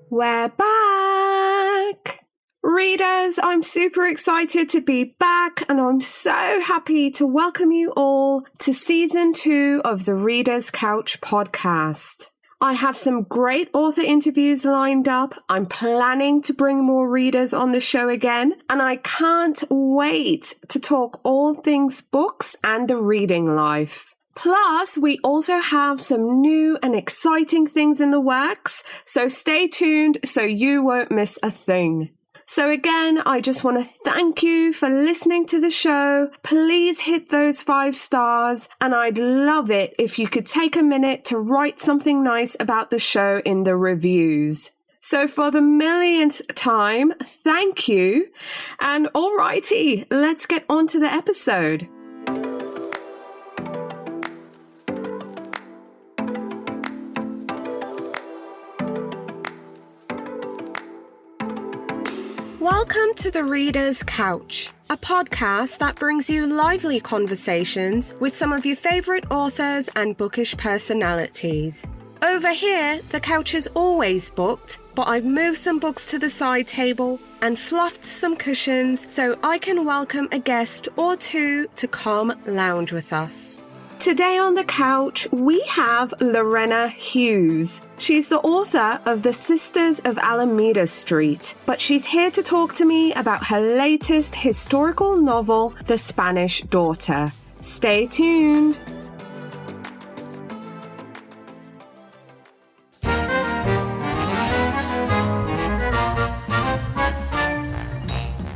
We're back! Readers, I'm super excited to be back and I'm so happy to welcome you all to Season 2 of the Reader's Couch podcast. I have some great author interviews lined up. I'm planning to bring more readers on the show again, and I can't wait to talk all things books and the reading life. Plus, we also have some new and exciting things in the works, so stay tuned so you won't miss a thing. So again, I just want to thank you for listening to the show. Please hit those 5 stars, and I'd love it if you could take a minute to write something nice about the show in the reviews. So for the millionth time, thank you. And alrighty, let's get on to the episode. Welcome to the Reader's Couch, a podcast that brings you lively conversations with some of your favorite authors and bookish personalities. Over here, the couch is always booked, but I've moved some books to the side table and fluffed some cushions so I can welcome a guest or two to come lounge with us. Today on the couch, we have Lorena Hughes. She's the author of The Sisters of Alameda Street, but she's here to talk to me about her latest historical novel, The Spanish Daughter. Stay tuned.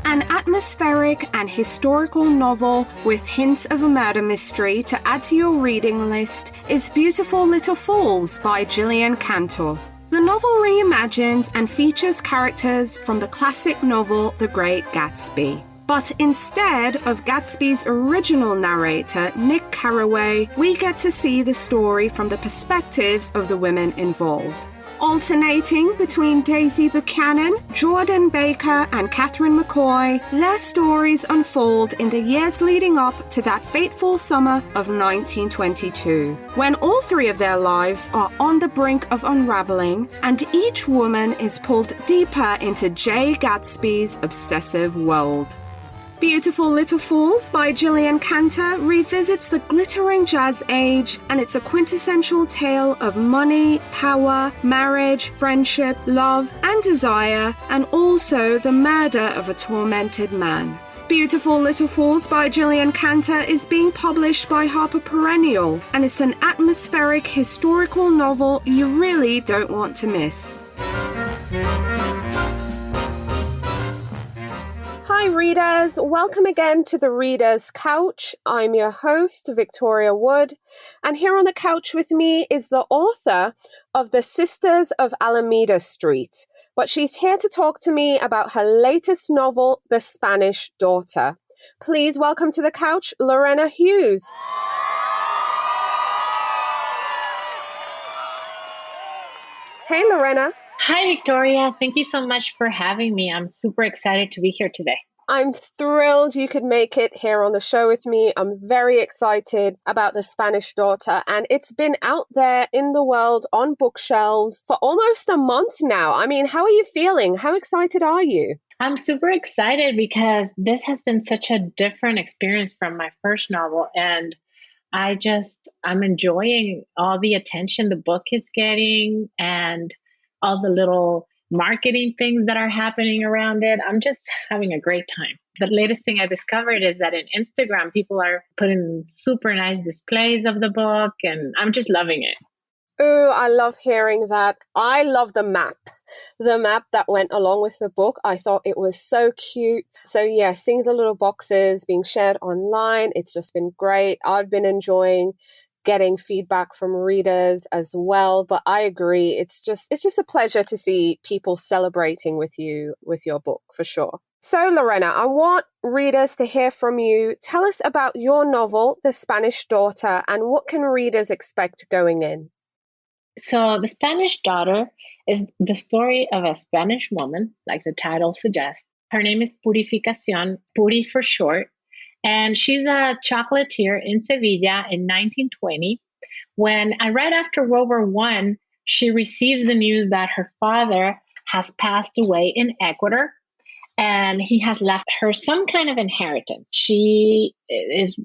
An atmospheric and historical novel with hints of a murder mystery to add to your reading list is Beautiful Little Fools by Gillian Cantor. The novel reimagines and features characters from the classic novel The Great Gatsby. But instead of Gatsby's original narrator, Nick Carraway, we get to see the story from the perspectives of the women involved. Alternating between Daisy Buchanan, Jordan Baker, and Catherine McCoy, their stories unfold in the years leading up to that fateful summer of 1922, when all 3 of their lives are on the brink of unraveling, and each woman is pulled deeper into Jay Gatsby's obsessive world. Beautiful Little Fools by Gillian Cantor revisits the glittering jazz age, and it's a quintessential tale of money, power, marriage, friendship, love, and desire, and also the murder of a tormented man. Beautiful Little Fools by Gillian Cantor is being published by Harper Perennial, and it's an atmospheric historical novel you really don't want to miss. Hi readers, welcome again to the Reader's Couch. I'm your host, Victoria Wood, and here on the couch with me is the author of The Sisters of Alameda Street, but she's here to talk to me about her latest novel, The Spanish Daughter. Please welcome to the couch, Lorena Hughes. Hey Lorena. Hi, Victoria. Thank you so much for having me. I'm super excited to be here today. I'm thrilled you could make it here on the show with me. I'm very excited about The Spanish Daughter, and it's been out there in the world on bookshelves for almost a month now. I mean, how are you feeling? How excited are you? I'm super excited because this has been such a different experience from my first novel, and I'm enjoying all the attention the book is getting and all the little marketing things that are happening around it. I'm just having a great time. The latest thing I discovered is that in Instagram, people are putting super nice displays of the book, and I'm just loving it. Oh, I love hearing that. I love the map that went along with the book. I thought it was so cute. So yeah, seeing the little boxes being shared online, it's just been great. I've been enjoying getting feedback from readers as well, but I agree, it's just a pleasure to see people celebrating with you with your book for sure. So Lorena, I want readers to hear from you. Tell us about your novel, The Spanish Daughter, and what can readers expect going in? So The Spanish Daughter is the story of a Spanish woman, like the title suggests. Her name is Purificación, Puri for short, and she's a chocolatier in Sevilla in 1920, when right after World War I, she receives the news that her father has passed away in Ecuador, and he has left her some kind of inheritance. She is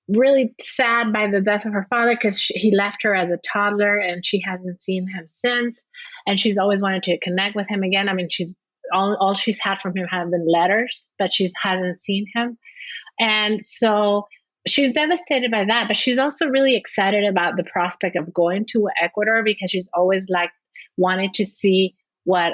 really sad by the death of her father because he left her as a toddler and she hasn't seen him since. And she's always wanted to connect with him again. I mean, she's all she's had from him have been letters, but she hasn't seen him. And so she's devastated by that, but she's also really excited about the prospect of going to Ecuador because she's always like wanted to see what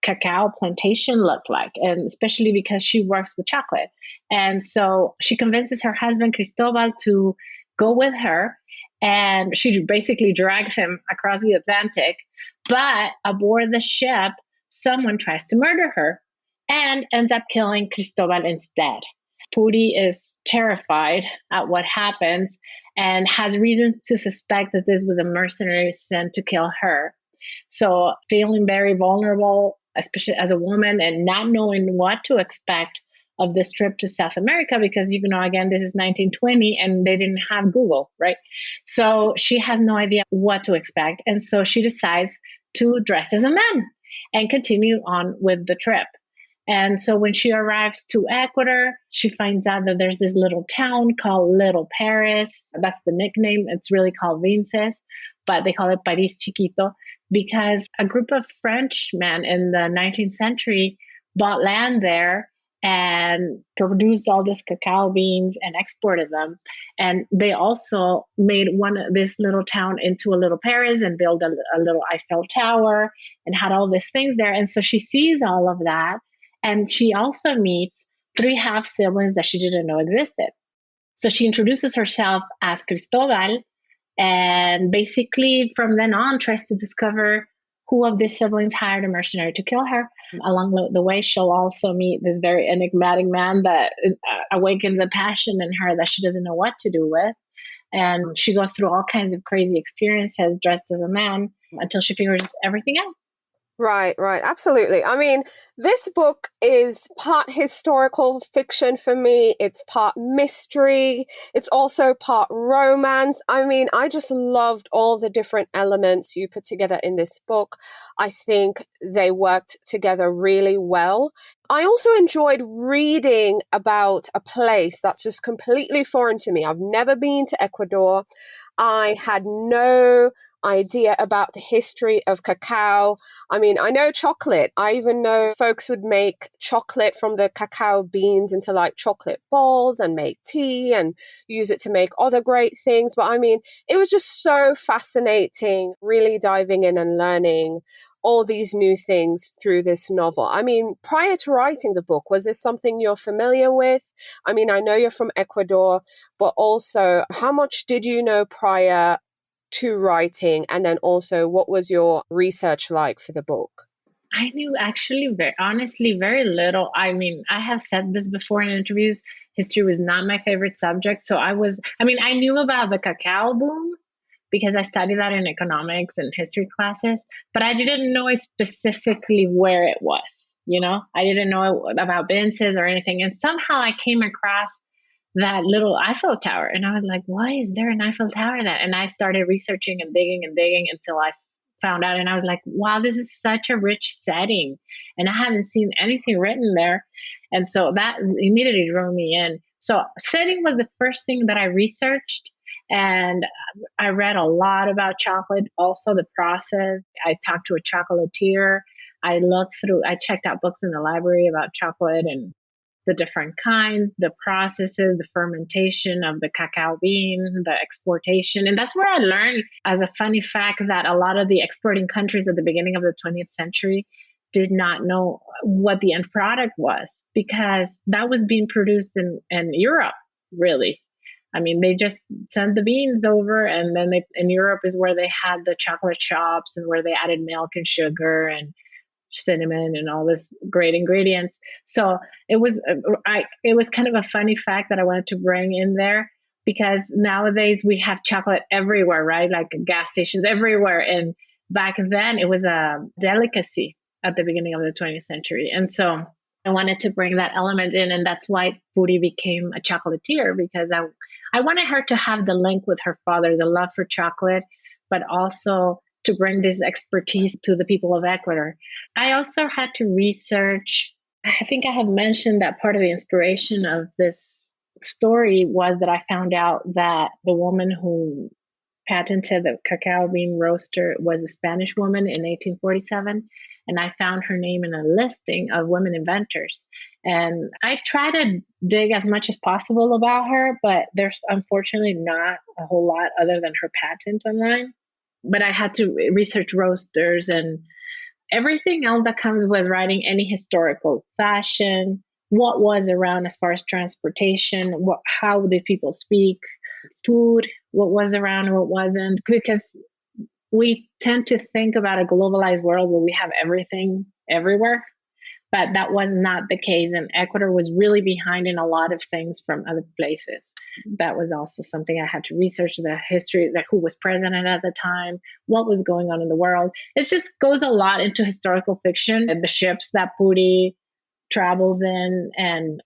cacao plantation looked like, and especially because she works with chocolate. And so she convinces her husband Cristobal to go with her, and she basically drags him across the Atlantic. But aboard the ship, someone tries to murder her and ends up killing Cristobal instead. Puri is terrified at what happens and has reasons to suspect that this was a mercenary sent to kill her. So, feeling very vulnerable, especially as a woman, and not knowing what to expect of this trip to South America, because, again, this is 1920 and they didn't have Google, right? So, she has no idea what to expect. And so, she decides to dress as a man and continue on with the trip. And so when she arrives to Ecuador, she finds out that there's this little town called Little Paris. That's the nickname. It's really called Vinces, but they call it Paris Chiquito because a group of Frenchmen in the 19th century bought land there and produced all these cacao beans and exported them. And they also made this little town into a little Paris and built a little Eiffel Tower and had all these things there. And so she sees all of that. And she also meets 3 half siblings that she didn't know existed. So she introduces herself as Cristobal, and basically from then on tries to discover who of these siblings hired a mercenary to kill her. Along the way, she'll also meet this very enigmatic man that awakens a passion in her that she doesn't know what to do with. And she goes through all kinds of crazy experiences dressed as a man until she figures everything out. Right, absolutely. I mean, this book is part historical fiction for me. It's part mystery. It's also part romance. I mean, I just loved all the different elements you put together in this book. I think they worked together really well. I also enjoyed reading about a place that's just completely foreign to me. I've never been to Ecuador. I had no idea about the history of cacao. I mean, I know chocolate. I even know folks would make chocolate from the cacao beans into like chocolate balls and make tea and use it to make other great things. But I mean, it was just so fascinating, really diving in and learning all these new things through this novel. I mean, prior to writing the book, was this something you're familiar with? I mean, I know you're from Ecuador, but also how much did you know prior to writing? And then also, what was your research like for the book? I knew actually, honestly, very little. I mean, I have said this before in interviews. History was not my favorite subject. So I knew about the cacao boom because I studied that in economics and history classes, but I didn't know specifically where it was. I didn't know about Vinces or anything. And somehow I came across that little Eiffel Tower. And I was like, why is there an Eiffel Tower there? And I started researching and digging until I found out. And I was like, wow, this is such a rich setting. And I haven't seen anything written there. And so that immediately drew me in. So setting was the first thing that I researched. And I read a lot about chocolate, also the process. I talked to a chocolatier. I checked out books in the library about chocolate and the different kinds, the processes, the fermentation of the cacao bean, the exportation. And that's where I learned, as a funny fact, that a lot of the exporting countries at the beginning of the 20th century did not know what the end product was, because that was being produced in Europe, really. I mean, they just sent the beans over, and then in Europe is where they had the chocolate shops and where they added milk and sugar and cinnamon and all this great ingredients. So it was kind of a funny fact that I wanted to bring in there, because nowadays we have chocolate everywhere, right? Like gas stations everywhere. And back then it was a delicacy at the beginning of the 20th century. And so I wanted to bring that element in. And that's why Puri became a chocolatier, because I wanted her to have the link with her father, the love for chocolate, but also to bring this expertise to the people of Ecuador. I also had to research. I think I have mentioned that part of the inspiration of this story was that I found out that the woman who patented the cacao bean roaster was a Spanish woman in 1847. And I found her name in a listing of women inventors. And I try to dig as much as possible about her, but there's unfortunately not a whole lot other than her patent online. But I had to research roasters and everything else that comes with writing any historical fashion, what was around as far as transportation, how did people speak, food, what was around and what wasn't, because we tend to think about a globalized world where we have everything everywhere, but that was not the case. And Ecuador was really behind in a lot of things from other places. That was also something I had to research, the history, like who was president at the time, what was going on in the world. It just goes a lot into historical fiction and the ships that Puri travels in and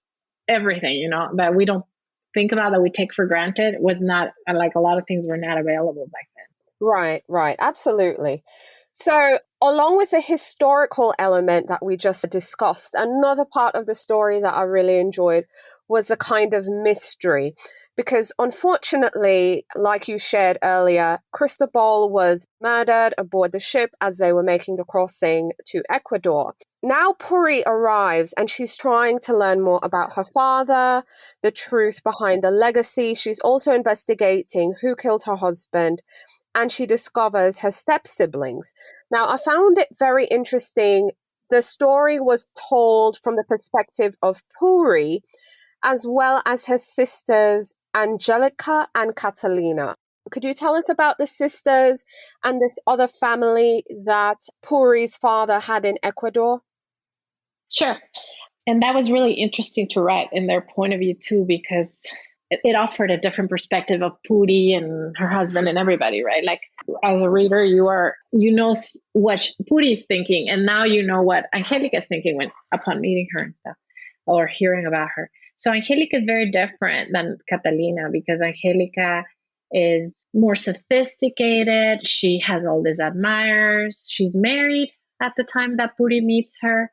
everything, that we don't think about, that we take for granted, was not, like, a lot of things were not available back then. Right, absolutely. So, along with the historical element that we just discussed, another part of the story that I really enjoyed was the kind of mystery. Because unfortunately, like you shared earlier, Cristobal was murdered aboard the ship as they were making the crossing to Ecuador. Now Puri arrives and she's trying to learn more about her father, the truth behind the legacy. She's also investigating who killed her husband, and she discovers her step-siblings. Now, I found it very interesting. The story was told from the perspective of Puri, as well as her sisters, Angelica and Catalina. Could you tell us about the sisters and this other family that Puri's father had in Ecuador? Sure. And that was really interesting to write in their point of view too, because it offered a different perspective of Puri and her husband and everybody, right? Like, as a reader, you know what Puri is thinking, and now you know what Angelica is thinking upon meeting her and stuff, or hearing about her. So Angelica is very different than Catalina, because Angelica is more sophisticated. She has all these admirers. She's married at the time that Puri meets her,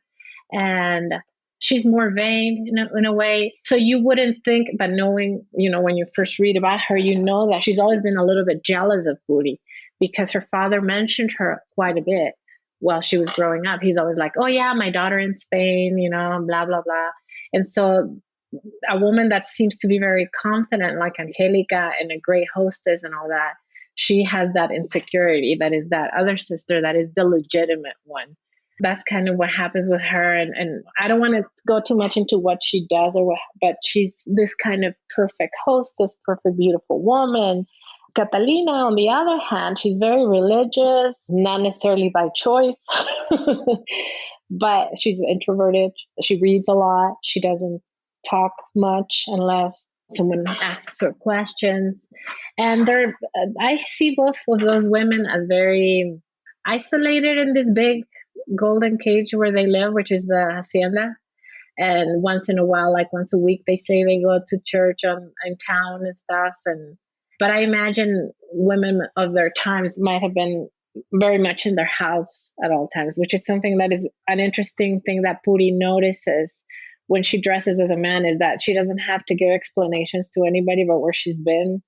and she's more vain in a way. So you wouldn't think, but knowing, when you first read about her, you know that she's always been a little bit jealous of Puri, because her father mentioned her quite a bit while she was growing up. He's always like, oh yeah, my daughter in Spain, blah, blah, blah. And so a woman that seems to be very confident, like Angelica, and a great hostess and all that, she has that insecurity that is that other sister that is the legitimate one. That's kind of what happens with her. And I don't want to go too much into what she does but she's this kind of perfect hostess, perfect, beautiful woman. Catalina, on the other hand, she's very religious, not necessarily by choice, but she's introverted. She reads a lot. She doesn't talk much unless someone asks her questions. And I see both of those women as very isolated in this big golden cage where they live, which is the hacienda. And once in a while, like once a week, they say they go to church in town and stuff. But I imagine women of their times might have been very much in their house at all times, which is something that is an interesting thing that Puri notices when she dresses as a man, is that she doesn't have to give explanations to anybody about where she's been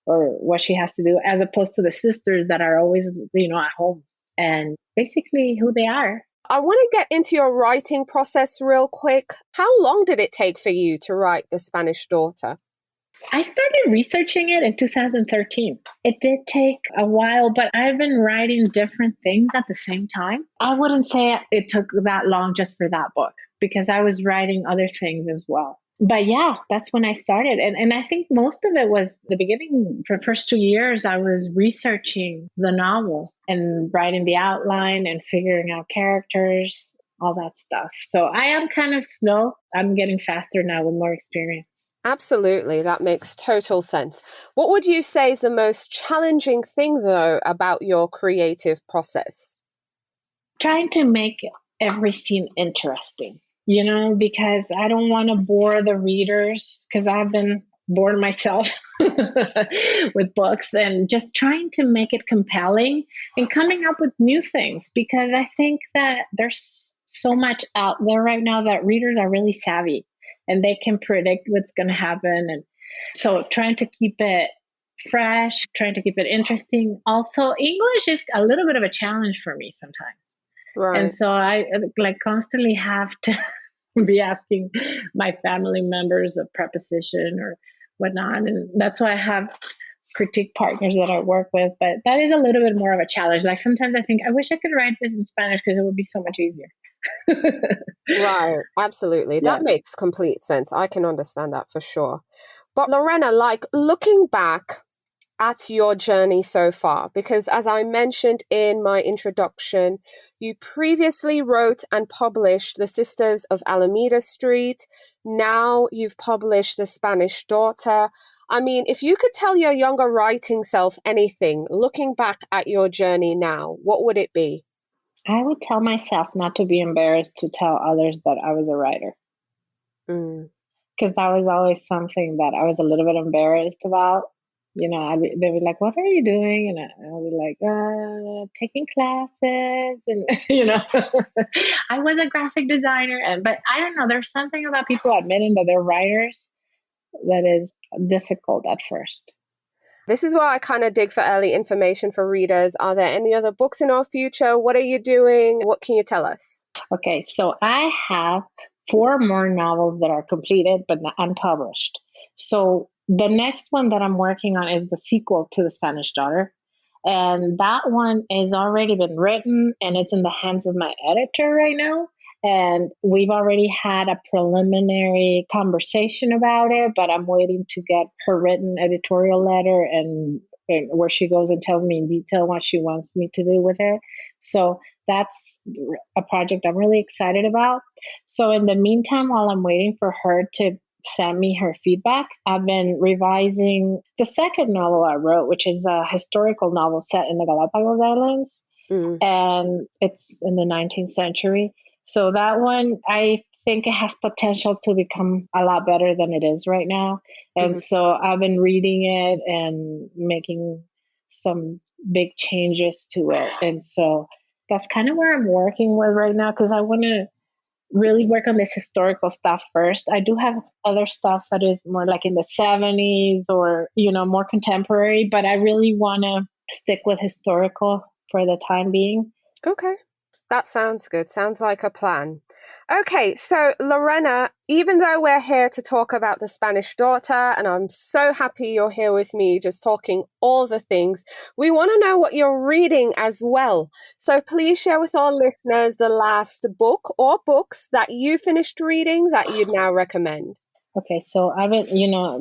or what she has to do, as opposed to the sisters that are always, at home and basically who they are. I want to get into your writing process real quick. How long did it take for you to write The Spanish Daughter? I started researching it in 2013. It did take a while, but I've been writing different things at the same time. I wouldn't say it took that long just for that book, because I was writing other things as well. But yeah, that's when I started. And I think most of it was the beginning. For the first 2 years, I was researching the novel and writing the outline and figuring out characters, all that stuff. So I am kind of slow. I'm getting faster now with more experience. Absolutely. That makes total sense. What would you say is the most challenging thing, though, about your creative process? Trying to make every scene interesting, because I don't want to bore the readers, because I've been bored myself. with books, and just trying to make it compelling and coming up with new things, because I think that there's so much out there right now that readers are really savvy and they can predict what's going to happen. And so trying to keep it fresh, trying to keep it interesting. Also, English is a little bit of a challenge for me sometimes. And Right. so I like constantly have to be asking my family members of preposition or whatnot. And that's why I have critique partners that I work with. But that is a little bit more of a challenge. Like sometimes I think I wish I could write this in Spanish because it would be so much easier. Right. Absolutely. Yeah. That makes complete sense. I can understand that for sure. But Lorena, like looking back at your journey so far, because as I mentioned in my introduction, you previously wrote and published The Sisters of Alameda Street. Now you've published The Spanish Daughter. I mean, if you could tell your younger writing self anything, looking back at your journey now, what would it be? I would tell myself not to be embarrassed to tell others that I was a writer, Mm. because that was always something that I was a little bit embarrassed about. They were like, "What are you doing?" And I'll be like, "Taking classes," and I was a graphic designer, but I don't know. There's something about people admitting that they're writers that is difficult at first. This is why I kind of dig for early information for readers. Are there any other books in our future? What are you doing? What can you tell us? Okay, so I have 4 more novels that are completed but not unpublished. So the next one that I'm working on is the sequel to The Spanish Daughter. And that one has already been written and it's in the hands of my editor right now. And we've already had a preliminary conversation about it, but I'm waiting to get her written editorial letter and where she goes and tells me in detail what she wants me to do with it. So that's a project I'm really excited about. So in the meantime, while I'm waiting for her to send me her feedback, I've been revising the second novel I wrote, which is a historical novel set in the Galapagos Islands. Mm. And it's in the 19th century. So that one, I think it has potential to become a lot better than it is right now. And so I've been reading it and making some big changes to it. And so that's kind of where I'm working with right now, because I want to really work on this historical stuff first. I do have other stuff that is more like in the 70s or, more contemporary, but I really want to stick with historical for the time being. Okay. That sounds good. Sounds like a plan. Okay, so Lorena, even though we're here to talk about The Spanish Daughter, and I'm so happy you're here with me just talking all the things, we want to know what you're reading as well. So please share with our listeners the last book or books that you finished reading that you'd now recommend. Okay, so I've been,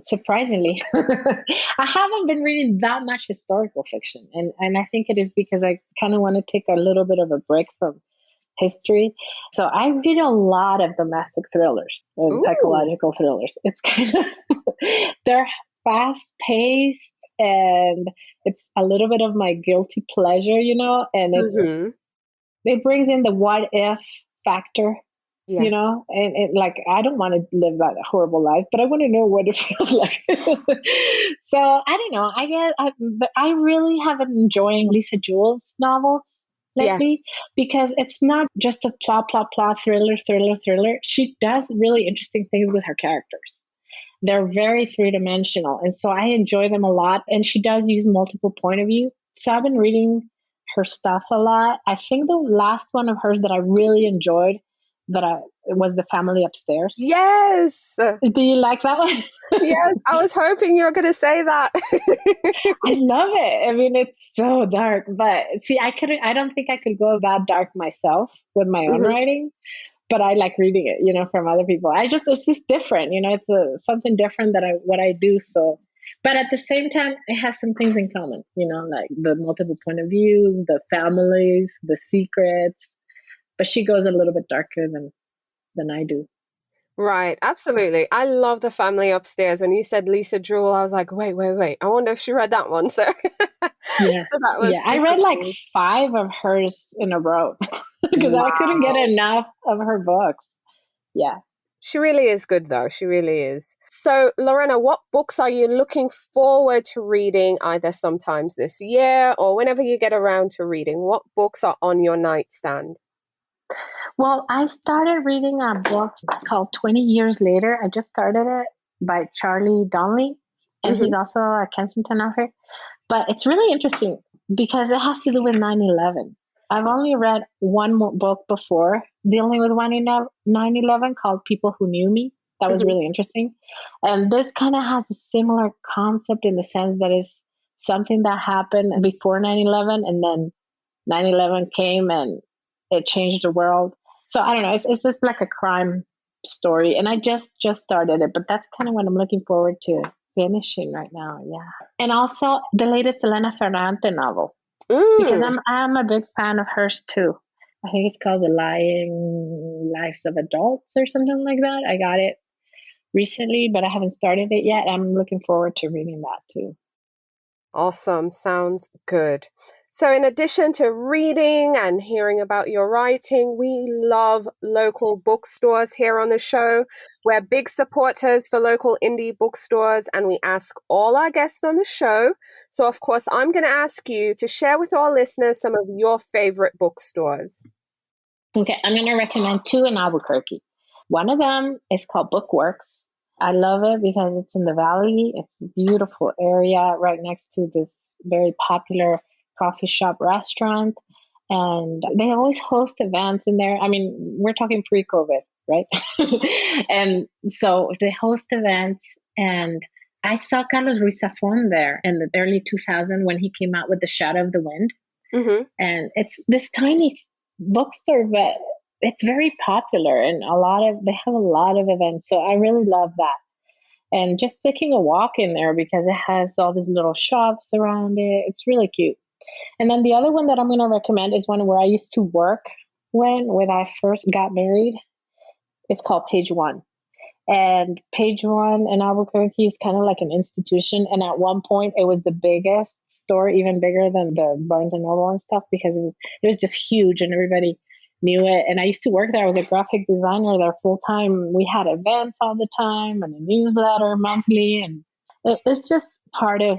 surprisingly, I haven't been reading that much historical fiction. And I think it is because I kind of want to take a little bit of a break from history. So I read a lot of domestic thrillers and Ooh. psychological thrillers. It's kind of, they're fast paced and it's a little bit of my guilty pleasure, and it brings in the what if factor. Yeah. And like, I don't want to live that horrible life, but I want to know what it feels like. So I don't know. But I really have been enjoying Lisa Jewell's novels lately because it's not just a plot, thriller. She does really interesting things with her characters. They're very 3-dimensional. And so I enjoy them a lot. And she does use multiple point of view. So I've been reading her stuff a lot. I think the last one of hers that I really enjoyed it was The Family Upstairs. Yes. Do you like that one? Yes, I was hoping you were going to say that. I love it. I mean, it's so dark, but see, I don't think I could go that dark myself with my own writing, but I like reading it, from other people. It's just different, it's something different what I do. So, but at the same time, it has some things in common, like the multiple point of views, the families, the secrets. But she goes a little bit darker than I do. Right, absolutely. I love The Family Upstairs. When you said Lisa Jewell, I was like, wait. I wonder if she read that one. So, yeah, so that was I read like cool. 5 of hers in a row because I couldn't get enough of her books. Yeah. She really is good, though. She really is. So, Lorena, what books are you looking forward to reading either sometimes this year or whenever you get around to reading? What books are on your nightstand? Well, I started reading a book called 20 Years Later. I just started it by Charlie Donnelly, and he's Hmm. also a Kensington author. But it's really interesting because it has to do with 9/11. I've only read one more book before dealing with 9/11 called People Who Knew Me. That was Hmm. really interesting. And this kind of has a similar concept in the sense that it's something that happened before 9/11 and then 9/11 came and it changed the world. So I don't know. It's just like a crime story, and I just started it, but that's kind of what I'm looking forward to finishing right now. Yeah, and also the latest Elena Ferrante novel because Mm. I'm a big fan of hers too. I think it's called The Lying Lives of Adults or something like that. I got it recently, but I haven't started it yet. I'm looking forward to reading that too. Awesome. Sounds good. So, in addition to reading and hearing about your writing, we love local bookstores here on the show. We're big supporters for local indie bookstores, and we ask all our guests on the show. So, of course, I'm going to ask you to share with our listeners some of your favorite bookstores. Okay, I'm going to recommend two in Albuquerque. One of them is called Bookworks. I love it because it's in the valley. It's a beautiful area right next to this very popular coffee shop restaurant. And they always host events in there. I mean, we're talking pre-COVID, right? And so they host events. And I saw Carlos Ruiz Zafón there in the early 2000s when he came out with The Shadow of the Wind. Mm-hmm. And it's this tiny bookstore, but it's very popular and they have a lot of events. So I really love that. And just taking a walk in there because it has all these little shops around it. It's really cute. And then the other one that I'm going to recommend is one where I used to work when I first got married. It's called Page One. And Page One in Albuquerque is kind of like an institution. And at one point, it was the biggest store, even bigger than the Barnes and Noble and stuff, because it was just huge and everybody knew it. And I used to work there. I was a graphic designer there full time. We had events all the time and a newsletter monthly, and it's just part of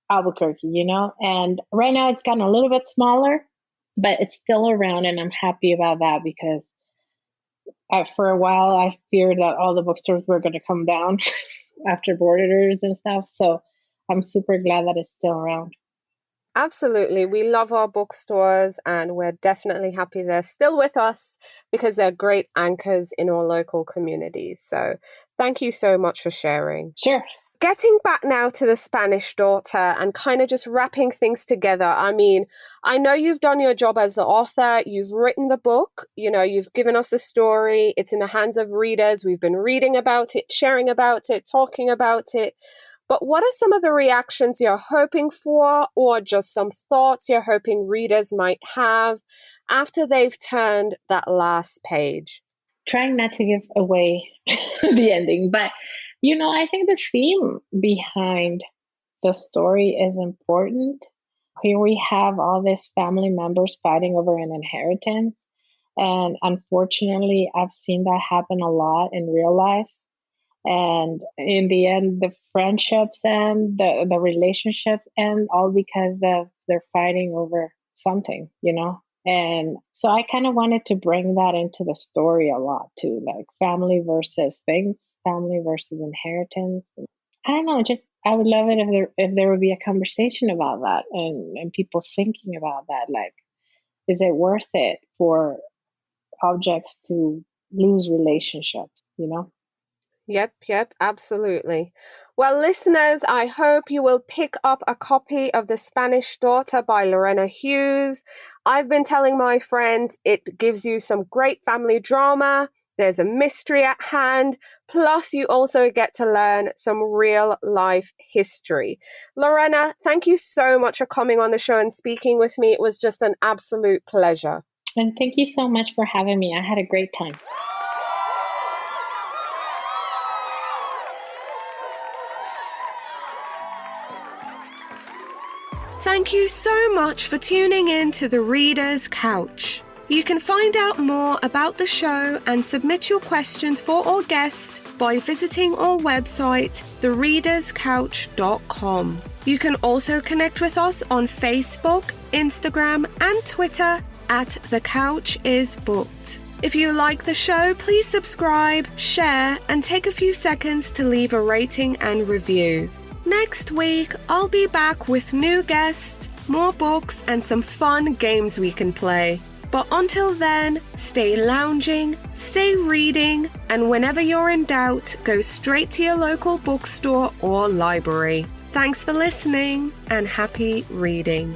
Albuquerque, you know. And right now, it's gotten a little bit smaller, but it's still around, and I'm happy about that because for a while, I feared that all the bookstores were going to come down after borders and stuff. So I'm super glad that it's still around. Absolutely. We love our bookstores and we're definitely happy they're still with us because they're great anchors in our local communities. So thank you so much for sharing. Sure. Getting back now to the Spanish Daughter and kind of just wrapping things together. I mean, I know you've done your job as an author. You've written the book. You know, you've given us the story. It's in the hands of readers. We've been reading about it, sharing about it, talking about it. But what are some of the reactions you're hoping for, or just some thoughts you're hoping readers might have after they've turned that last page? Trying not to give away the ending, but I think the theme behind the story is important. Here we have all these family members fighting over an inheritance. And unfortunately, I've seen that happen a lot in real life. And in the end, the friendships and the relationships end all because of they're fighting over something, you know? And so I kind of wanted to bring that into the story a lot too, like family versus things, family versus inheritance. I don't know, just I would love it if there would be a conversation about that and people thinking about that. Like, is it worth it for objects to lose relationships, you know? Yep, absolutely. Well, listeners, I hope you will pick up a copy of The Spanish Daughter by Lorena Hughes. I've been telling my friends it gives you some great family drama. There's a mystery at hand. Plus, you also get to learn some real life history. Lorena, thank you so much for coming on the show and speaking with me. It was just an absolute pleasure. And thank you so much for having me. I had a great time. Thank you so much for tuning in to The Reader's Couch. You can find out more about the show and submit your questions for our guest by visiting our website, thereaderscouch.com. You can also connect with us on Facebook, Instagram, and Twitter at The Couch Is Booked. If you like the show, please subscribe, share, and take a few seconds to leave a rating and review. Next week, I'll be back with new guests, more books, and some fun games we can play. But until then, stay lounging, stay reading, and whenever you're in doubt, go straight to your local bookstore or library. Thanks for listening, and happy reading.